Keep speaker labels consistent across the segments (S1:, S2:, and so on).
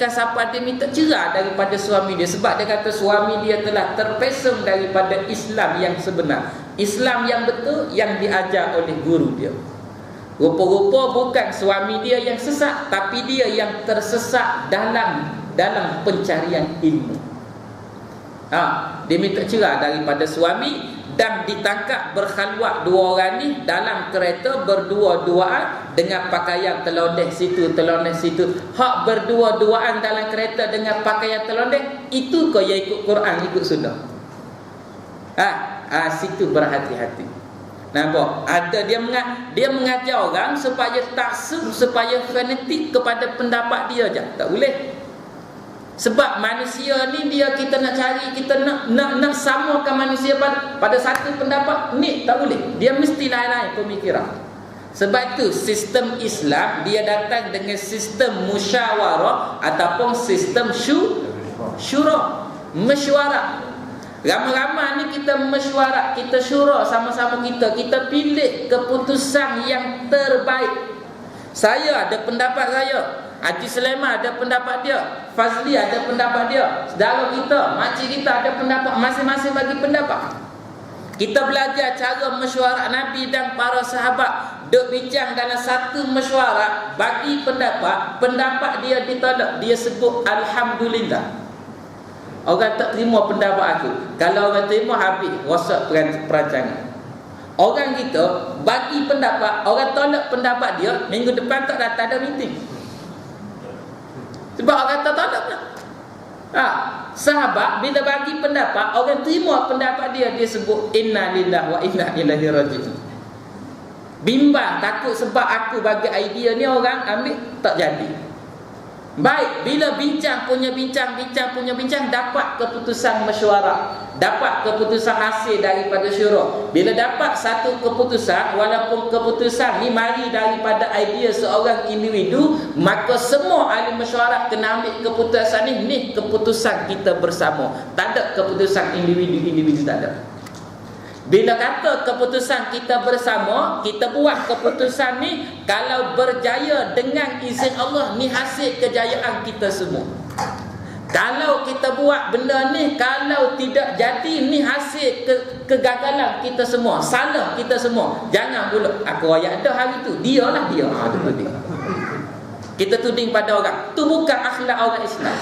S1: siapa dia minta cerai daripada suami dia, sebab dia kata suami dia telah terpesong daripada Islam yang sebenar, Islam yang betul yang diajar oleh guru dia. Rupa-rupa bukan suami dia yang sesat, tapi dia yang tersesat dalam pencarian ilmu. Dia minta cerai daripada suami dan ditangkap berkhalwat dua orang ni dalam kereta berdua-duaan dengan pakaian telondeh situ, telondeh situ. Hak berdua-duaan dalam kereta dengan pakaian telondeh, itu kau yang ikut Quran, ikut sunnah. Situ berhati-hati. Nampak? Ada dia mengajar orang supaya taksub, supaya fanatik kepada pendapat dia je. Tak boleh. Sebab manusia ni kita nak cari, kita nak samakan manusia pada satu pendapat ni, tak boleh. Dia mesti lain-lain pemikiran. Sebab itu sistem Islam dia datang dengan sistem musyawarah ataupun sistem syura, mesyuarat. Ramai-ramai ni kita mesyuarat, kita syura sama-sama, kita pilih keputusan yang terbaik. Saya ada pendapat saya, Haji Sulaiman ada pendapat dia, Fazli ada pendapat dia, saudara kita, makcik kita ada pendapat, masing-masing bagi pendapat. Kita belajar cara mesyuarat Nabi dan para sahabat, duk bincang dalam satu mesyuarat, bagi pendapat dia ditolak, dia sebut Alhamdulillah. Orang tak terima pendapat aku, kalau orang terima habis rosak perancangan. Orang kita bagi pendapat, orang tolak pendapat dia, minggu depan tak datang ada meeting. Sebab orang tak tolak pula. Sahabat bila bagi pendapat, orang terima pendapat dia, dia sebut inna lillahi wa inna ilaihi raji'un. Bimbang, takut sebab aku bagi idea ni orang ambil tak jadi. Baik, bila bincang punya bincang, dapat keputusan mesyuarat, dapat keputusan hasil daripada syura. Bila dapat satu keputusan, walaupun keputusan ni mari daripada idea seorang individu, maka semua ahli mesyuarat kena ambil keputusan ni keputusan kita bersama. Tak ada keputusan individu tak ada. Bila kata keputusan kita bersama, kita buat keputusan ni, kalau berjaya dengan izin Allah, ni hasil kejayaan kita semua. Kalau kita buat benda ni, kalau tidak jadi, ni hasil kegagalan kita semua, salah kita semua. Jangan pula aku ayat dah hari tu, dia. Itu tuding. Kita tuding pada orang, tu bukan akhlak orang Islam.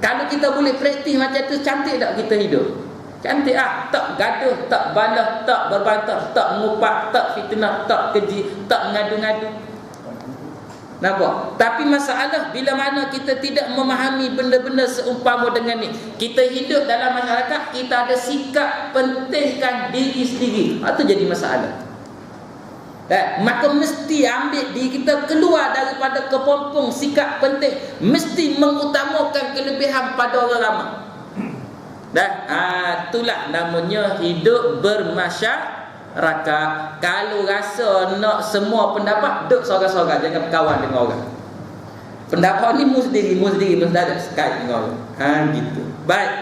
S1: Kalau kita boleh praktis macam tu, cantik tak kita hidup? Cantik tak gaduh, tak balas, tak berbantah, tak mengupak, tak fitnah, tak keji, tak mengadu-ngadu. Nampak? Tapi masalah bila mana kita tidak memahami benda-benda seumpama dengan ni. Kita hidup dalam masyarakat, kita ada sikap pentingkan diri sendiri. Itu jadi masalah. Maka mesti ambil diri kita keluar daripada kepompong sikap penting, mesti mengutamakan kelebihan pada orang ramai. Itulah namanya hidup bermasyarakat. Kalau rasa nak semua pendapat, duduk sorang-sorang, jangan berkawan dengan orang. Pendapat ni mu sendiri mesti ada sekali dengan orang. Gitu. Baik.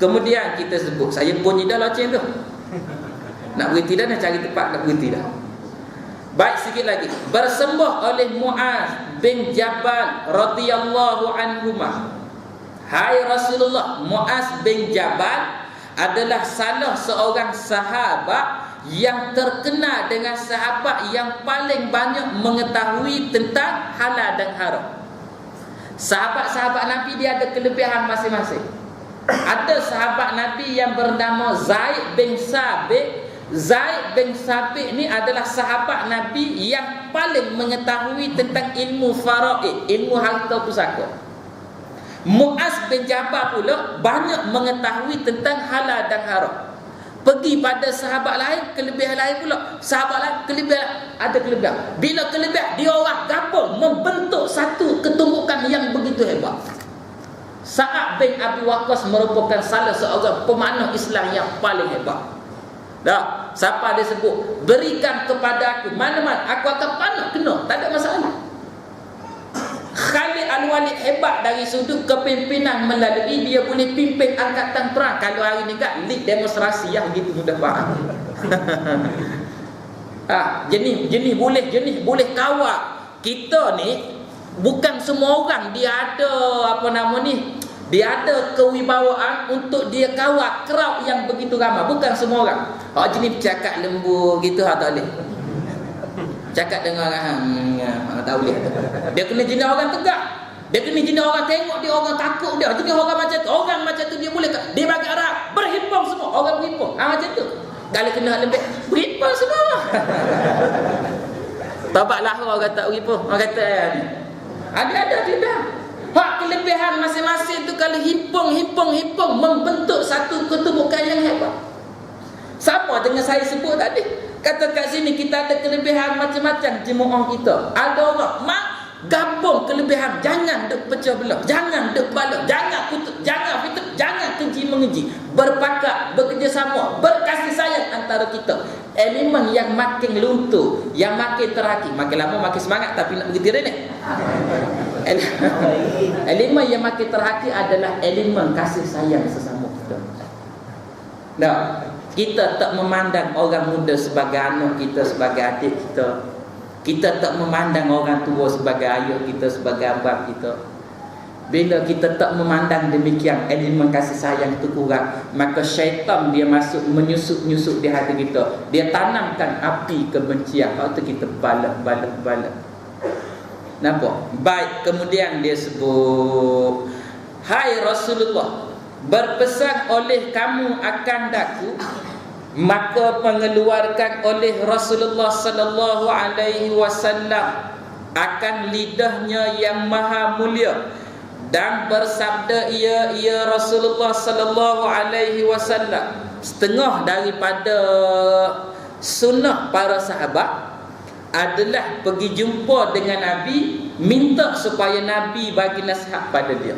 S1: Kemudian kita sebut, saya bunyi dah loceng tu. Nak berhenti dah, nak cari tempat nak berhenti dah. Baik, sikit lagi. Bersembah oleh Muaz bin Jabal radhiyallahu anhumah. Hai Rasulullah, Muaz bin Jabal adalah salah seorang sahabat yang terkenal dengan sahabat yang paling banyak mengetahui tentang halal dan haram. Sahabat-sahabat Nabi dia ada kelebihan masing-masing. Ada sahabat Nabi yang bernama Zaid bin Sabit. Zaid bin Sabit ni adalah sahabat Nabi yang paling mengetahui tentang ilmu faraid, ilmu harta pusaka. Muaz bin Jabal pula banyak mengetahui tentang halal dan haram. Pergi pada sahabat lain, kelebihan lain pula. Sahabat lain, kelebihan, ada kelebihan. Bila kelebihan, dia orang gabung membentuk satu ketumbukan yang begitu hebat. Sa'ad bin Abi Waqqas merupakan salah seorang pemanah Islam yang paling hebat. Siapa dia sebut, berikan kepada aku mana-mana, aku akan panah kena, tak ada masalah. Khalid Al-Walid hebat dari sudut kepimpinan, melalui dia boleh pimpin angkatan perang. Kalau hari ni kan lead demonstrasi yang gitu mudah faham. jenis boleh kawal. Kita ni Bukan semua orang dia ada dia ada kewibawaan untuk dia kawal crowd yang begitu ramai. Bukan semua orang. Hak jenis cakap lembu gitu tak boleh. Cakap dengan orang tak boleh. Dia kena jenis orang tegak. Dia kena jenis orang tengok dia, orang takut dia. Jenis orang macam tu. Orang macam tu dia boleh dia bagi arah berhimpun semua. Orang berhimpun. Macam tu. Kalau kena lembek berhimpun semua. Tabatlah orang kata berhimpun. Orang kata ni. Ada tidak. Hak kelebihan masing-masing tu kalau himpun membentuk satu ketubukan yang hebat. Sama dengan saya sebut tadi. Kata kat sini kita ada kelebihan macam-macam jemaah kita. Ada orang gabung kelebihan, jangan duk pecah belah, jangan duk balah, jangan kutub, jangan fitnah, jangan keji mengeji, berpakat, bekerjasama, berkasih sayang antara kita. Elemen yang makin luntur, yang makin terhati, makin lama makin semangat tapi nak begitu dia ni. Elemen yang makin terhati adalah elemen kasih sayang sesama kita. Nah, kita tak memandang orang muda sebagai anak kita, sebagai adik kita. Kita tak memandang orang tua sebagai ayah kita, sebagai abang kita. Bila kita tak memandang demikian, elemen kasih sayang itu kurang, maka syaitan dia masuk menyusup-nyusup di hati kita. Dia tanamkan api kebencian. Waktu kita balik. Nampak? Baik, kemudian dia sebut, hai Rasulullah, berpesan oleh kamu akan daku. Maka mengeluarkan oleh Rasulullah sallallahu alaihi wasallam akan lidahnya yang maha mulia dan bersabda ia Rasulullah sallallahu alaihi wasallam, setengah daripada sunnah para sahabat adalah pergi jumpa dengan Nabi, minta supaya Nabi bagi nasihat pada dia.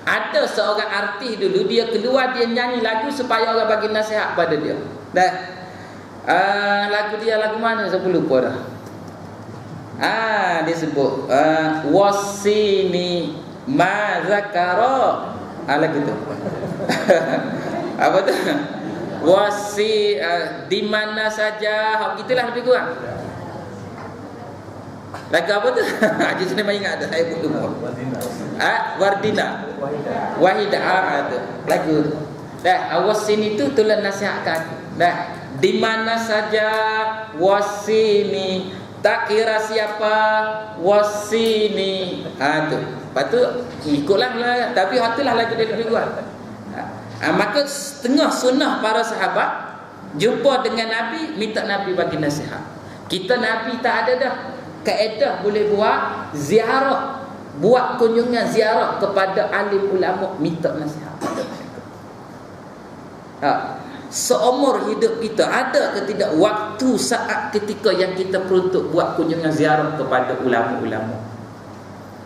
S1: Ada seorang artis dulu, dia keluar, dia nyanyi lagu supaya orang bagi nasihat pada dia. Dah. Lagu dia lagu mana saya lupa dah. Dia sebut wasini ma zakara. Lagu tu. Apa tu? Di mana saja, gitulah lebih kurang. Lagu apa tu? Haji sini main ingat ada, saya pun lupa. Wardina Wahidah tu lagu tu. Dah, wasini tu tulan nasihatkan. Dah, di mana saja wasini, tak kira siapa wasini. Tu. Lepas tu ikutlah tapi hatilah lagu dia lebih kuat. Maka setengah sunnah para sahabat jumpa dengan Nabi, minta Nabi bagi nasihat. Kita Nabi tak ada dah kaedah boleh buat ziarah, buat kunjungan ziarah kepada alim ulama, minta nasihat. Seumur hidup kita ada ke tidak waktu saat ketika yang kita peruntuk buat kunjungan ziarah kepada ulama-ulama?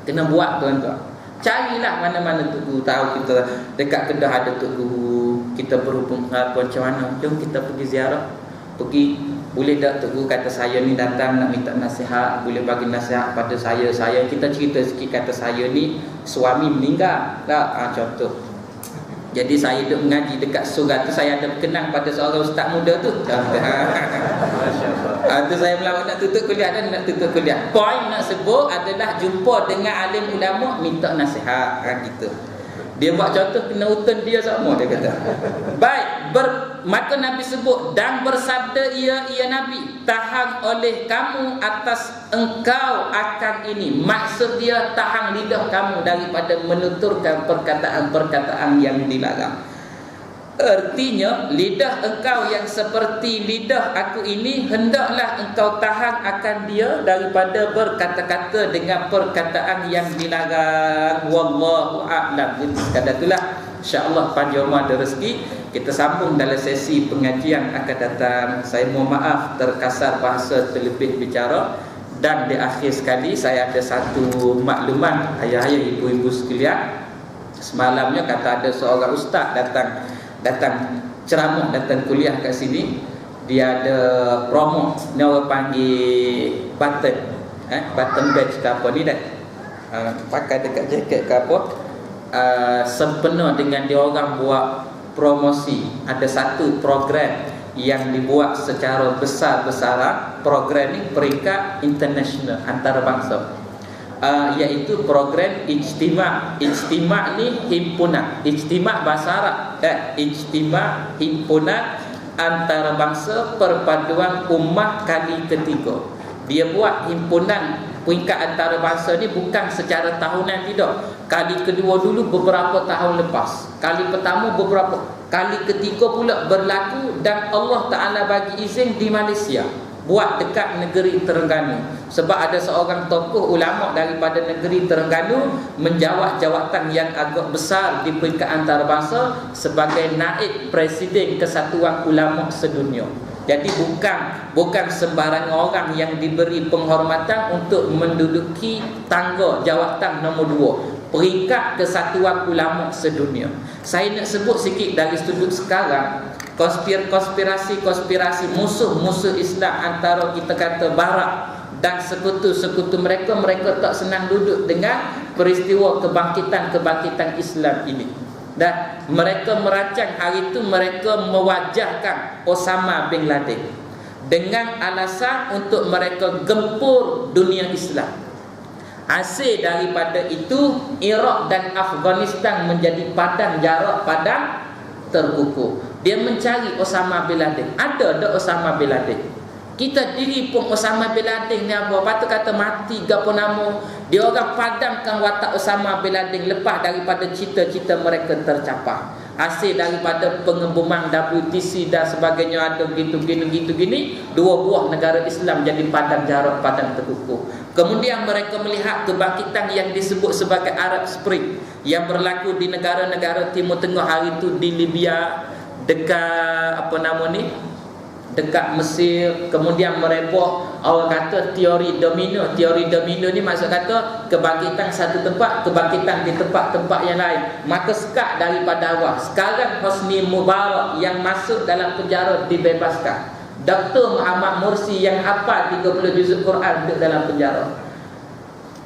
S1: Kena buat tuan-tuan. Carilah mana-mana tok guru tahu kita dekat Kedah ada tok guru, kita berhubung macam mana, jom kita pergi ziarah. Pergi, boleh tak tok guru kata saya ni datang nak minta nasihat, boleh bagi nasihat pada saya kita cerita sikit, kata saya ni suami meninggal tak, contoh. Jadi saya duduk mengaji dekat surau tu, saya ada kenang pada seorang ustaz muda tu. Tu saya melawat nak tutup kuliah dan nak tutup kuliah. Poin nak sebut adalah jumpa dengan alim ulama, minta nasihat gitu. Dia buat contoh, kena utun dia semua, dia kata. Baik, maka Nabi sebut, dan bersabda ia Nabi, tahan oleh kamu atas engkau akan ini. Maksud dia tahan lidah kamu daripada menuturkan perkataan-perkataan yang dilarang. Artinya lidah engkau yang seperti lidah aku ini, hendaklah engkau tahan akan dia daripada berkata-kata dengan perkataan yang dilarang. Wallahu a'lam. Sekadar itulah, insya-Allah panjang umur ada rezeki kita sambung dalam sesi pengajian akan datang. Saya mohon maaf terkasar bahasa terlebih bicara. Dan di akhir sekali saya ada satu makluman ayah-ayah, ibu-ibu sekalian. Semalamnya kata ada seorang ustaz datang ceramah, datang kuliah kat sini. Dia ada promo, ni orang panggil button badge ke apa ni dah. Pakai dekat jaket ke apa. Sempena dengan dia orang buat promosi, ada satu program yang dibuat secara besar-besaran. Program ni peringkat international, antarabangsa. iaitu program ijtima'. Ijtima' ni himpunan. Ijtima' bahasa Arab. Ijtima' himpunan antarabangsa perpaduan ummah kali ketiga. Dia buat himpunan peringkat antarabangsa ni bukan secara tahunan, tidak. Kali kedua dulu beberapa tahun lepas. Kali pertama beberapa. Kali ketiga pula berlaku dan Allah Ta'ala bagi izin di Malaysia. Buat dekat negeri Terengganu. Sebab ada seorang tokoh ulama daripada negeri Terengganu menjawat jawatan yang agak besar di peringkat antarabangsa sebagai naib Presiden Kesatuan Ulama Sedunia. Jadi bukan sembarang orang yang diberi penghormatan untuk menduduki tangga jawatan nombor 2, peringkat Kesatuan Ulama Sedunia. Saya nak sebut sikit dari sudut sekarang. Konspirasi musuh-musuh Islam antara kita kata Barat dan sekutu-sekutu mereka tak senang duduk dengan peristiwa kebangkitan Islam ini. Dan mereka merancang hari itu, mereka mewajahkan Osama bin Laden dengan alasan untuk mereka gempur dunia Islam. Hasil daripada itu, Iraq dan Afghanistan menjadi padang jarak, padang terkukur. Dia mencari Osama bin Laden. Ada Osama bin Laden. Kita diri pun Osama bin Laden ni apa? Patut kata mati gapo nama. Dia orang padamkan watak Osama bin Laden lepas daripada cita-cita mereka tercapai. Hasil daripada pengeboman WTC dan sebagainya ada gini, dua buah negara Islam jadi padang jarak, padang terkukur. Kemudian mereka melihat kebangkitan yang disebut sebagai Arab Spring yang berlaku di negara-negara Timur Tengah hari itu, di Libya, dekat dekat Mesir. Kemudian merebak, orang kata teori domino. Teori domino ni maksud kata kebangkitan satu tempat, kebangkitan di tempat-tempat yang lain. Maka sekat daripada awal. Sekarang Hosni Mubarak yang masuk dalam penjara dibebaskan. Dr. Muhammad Mursi yang hafal 30 juzuk Quran duduk dalam penjara.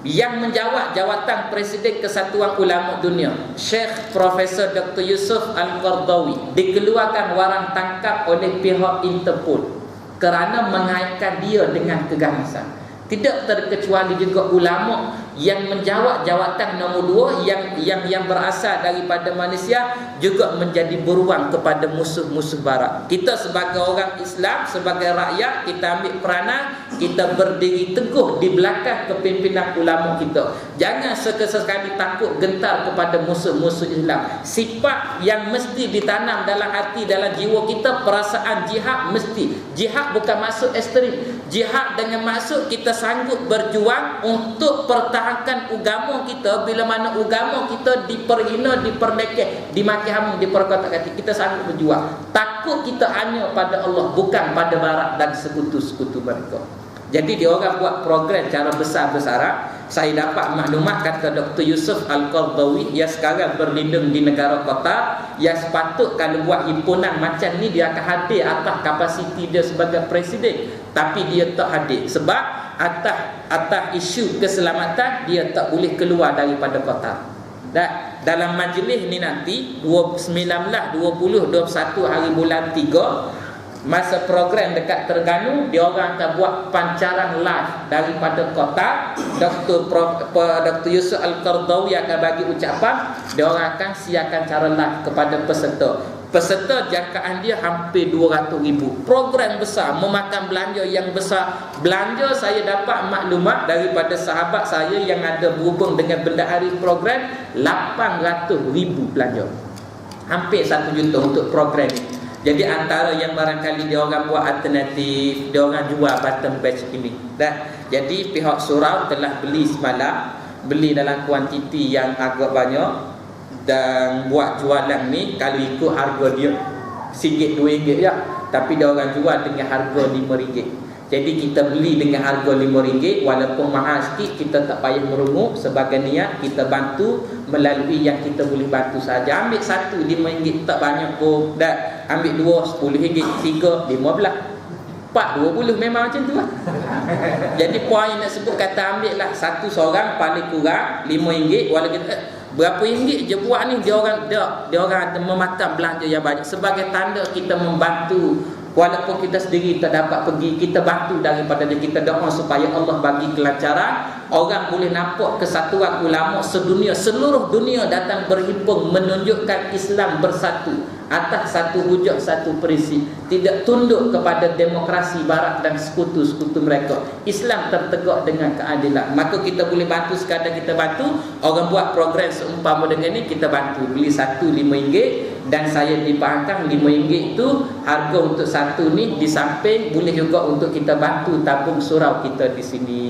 S1: Yang menjawab jawatan Presiden Kesatuan Ulama Dunia, Syekh Profesor Dr. Yusuf Al-Qardawi, dikeluarkan warang tangkap oleh pihak Interpol kerana mengaitkan dia dengan keganasan. Tidak terkecuali juga ulama yang menjawab jawatan nombor 2 yang berasal daripada Malaysia juga menjadi beruang kepada musuh-musuh Barat. Kita sebagai orang Islam, sebagai rakyat, kita ambil peranan, kita berdiri teguh di belakang kepimpinan ulama kita. Jangan sekali-sekali takut gentar kepada musuh-musuh Islam. Sifat yang mesti ditanam dalam hati, dalam jiwa kita, perasaan jihad mesti. Jihad bukan maksud ekstrim. Jihad dengan maksud kita sanggup berjuang untuk pertahankan agama kita. Bila mana agama kita diperhina, diperlekeh, dimaki hamu, diperkotak-katik, kita sanggup berjuang. Takut kita hanya pada Allah, bukan pada Barat dan sekutu-sekutu mereka. Jadi dia orang buat program cara besar-besaran. Saya dapat maklumat, kata Dr. Yusuf Al-Qardawi yang sekarang berlindung di negara Qatar, yang sepatut kalau buat himpunan macam ni dia akan hadir atas kapasiti dia sebagai presiden, tapi dia tak hadir sebab atas isu keselamatan dia tak boleh keluar daripada Qatar. Dan dalam majlis ni nanti 19, 20, 21 hari bulan 3, masa program dekat Terengganu, dia orang akan buat pancaran live daripada kota. Dr. Yusuf Al-Qardawi akan bagi ucapan. Dia orang akan siarkan cara live kepada peserta. Peserta jangkaan dia hampir 200,000. Program besar, memakan belanja yang besar. Belanja saya dapat maklumat daripada sahabat saya yang ada berhubung dengan bendahari program, 800,000 belanja. Hampir 1 juta untuk program ini. Jadi antara yang barangkali dia orang buat alternatif, dia orang jual button batch ini. Jadi pihak surau telah beli semalam, beli dalam kuantiti yang agak banyak dan buat jualan ni kalau ikut harga dia RM1 RM2 ya, tapi dia orang jual dengan harga RM5. Jadi kita beli dengan harga RM5, walaupun mahal sikit kita tak payah merungut. Sebagai niat kita bantu melalui yang kita boleh bantu saja. Ambil satu RM5 tak banyak pun. Dan ambil dua RM10, tiga RM15, 4 20 memang macam tu lah. Jadi poin nak sebut kata ambil lah satu seorang paling kurang RM5, walaupun berapa ringgit je buat ni, dia orang memakan belanja yang banyak sebagai tanda kita membantu. Walaupun kita sendiri tak dapat pergi, kita bantu daripada dia. Kita doa supaya Allah bagi kelancaran orang boleh nampak kesatuan ulama sedunia, seluruh dunia datang berhimpun menunjukkan Islam bersatu atas satu hujah, satu prinsip, tidak tunduk kepada demokrasi barat dan sekutu-sekutu mereka. Islam tertegak dengan keadilan. Maka kita boleh bantu sekadar kita bantu. Orang buat program seumpama dengan ni, kita bantu. Beli satu RM5, dan saya dipahamkan RM5 itu harga untuk satu ni. Di samping boleh juga untuk kita bantu tabung surau kita di sini.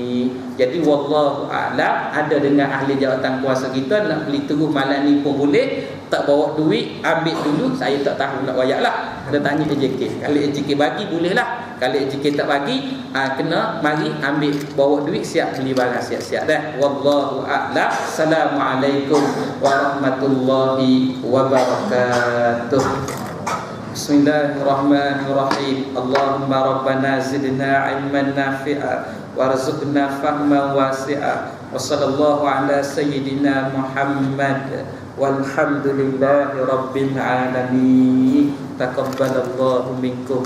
S1: Jadi wallahu a'lam, ada dengan ahli jawatan kuasa kita nak beli terus malam ni pun boleh. Tak bawa duit, ambil dulu. Saya tak tahu nak wayak lah. Ada tanya AJK. Kalau AJK bagi boleh lah. Kalau AJK tak bagi, kena mari ambil, bawa duit, siap beli barang, siap-siap dah. Wallahu a'lam. Assalamualaikum warahmatullahi wabarakatuh. Bismillahirrahmanirrahim. Allahumma rabbana zidna ilman nafi'a warzuqna fahman wasi'a. Wa sallallahu ala sayyidina Muhammad. Walhamdulillahi rabbil alamin. Taqabbalallahu minkum.